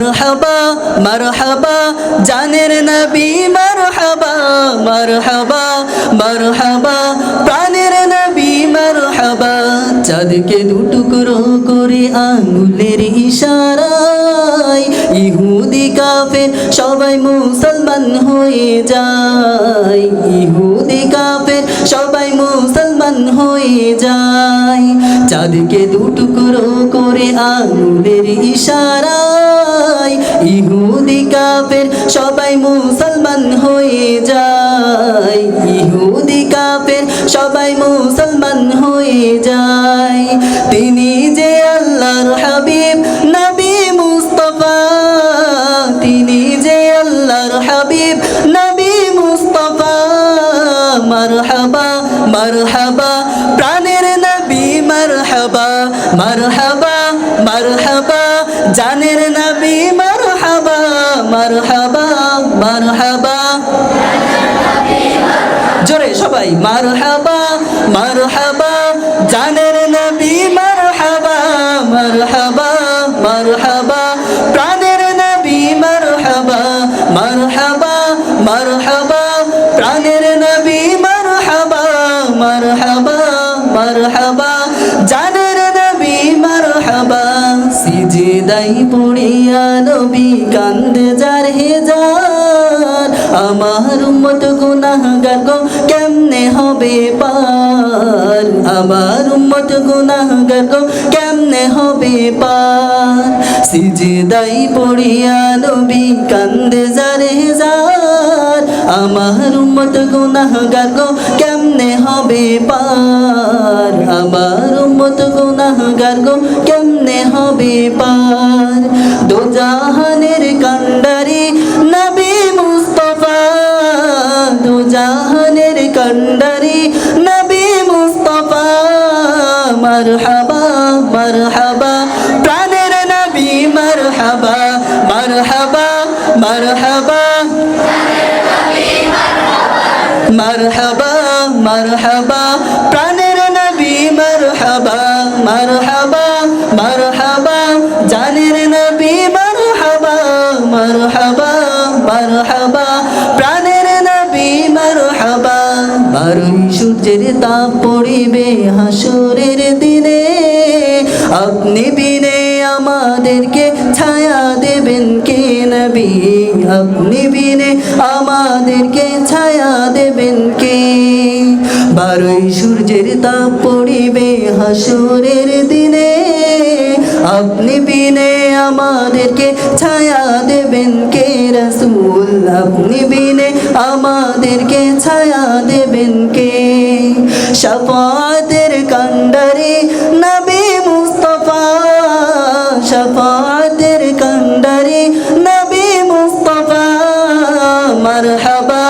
মারহাবা মারহাবা জানের নবী মারহাবা মারহাবা মারহাবা প্রাণের নবী মারহাবা চাঁদকে দুটুকরো করে আঙ্গুলের ইশারায় ইহুদি কাফের সবাই মুসলমান হয়ে যায় ইহুদি কাফের সবাই মুসলমান হয়ে যায় চাঁদকে দুটুকরো করে আঙ্গুলের ইশারায় ইহুদি কাফের সবাই মুসলমান হয়ে যায় ইহুদি কাফের সবাই মুসলমান হয়ে যায় তিনি যে আল্লাহর হাবিব নবী মুস্তাফা তিনি যে আল্লাহর হাবিব নবী মুস্তাফা মারহাবা মারহাবা প্রাণের নবী মারহাবা মারহাবা মারহাবা জানের নবী মারহাবা মারহাবা মারহাবা জোরে সবাই মারহাবা মারহাবা জানের নবী মারহাবা মারহাবা মারহাবা প্রাণের নবী মারহাবা মারহাবা মারহাবা প্রাণের নবী মারহাবা মারহাবা মারহাবা জানের নবী মারহাবা সিজদাই পড়িয়া নবী কান্দে যার হে যার আমার উম্মত গুনাহগার গো কেমনে হবে পার আমার উম্মত গুনাহগার গো কেমনে হবে পার সিজদাই পড়িয়া নবী কান্দে যার হে যার আমার উম্মত গুনাহগার গো কেমনে হবে পার আমার উম্মত গুনাহগার গো কেমনে হবে পার দো জাহানের কান্ডারি নবী মুস্তাফা দো জাহানের কান্ডারি নবী মুস্তাফা মারহাবা মারহাবা প্রাণের নবী মারহাবা মারহাবা মারহাবা মারহাবা মারহাবা প্রাণের নবী মারহাবা মারহাবা মারহাবা জানের নবী মারহাবা মারহাবা মারহাবা প্রাণের নবী মারহাবা বারোই সূর্যের তাপ পড়িবে হাসরের দিনে আপনি বিনে আমাদেরকে ছায়া দেবেন কে নবী আপনি বিনে আমাদেরকে ছায়া দেবেন কে বারোই সূর্যের তাপ পড়িবে হাসরের দিনে আপনি বিনে আমাদেরকে ছায়া দেবেন কে রাসূল আপনি বিনে আমাদেরকে ছায়া দেবেন কে শাফাতের কান্ডারি নবী মুস্তাফা শাফাতের কান্ডারি নবী মুস্তাফা মারহাবা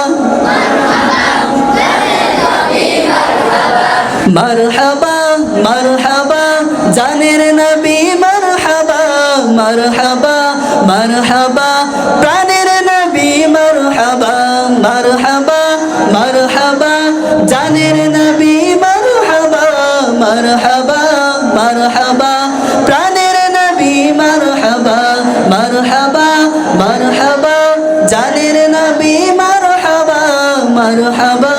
মারহাবা মারহাবা জানের নবী মারহাবা মারহাবা মারহাবা প্রাণের নবী মারহাবা মারহাবা মারহাবা জানের নবী মারহাবা মারহাবা মারহাবা প্রাণের নবী মারহাবা মারহাবা মারহাবা জানের নবী মারহাবা মারহাবা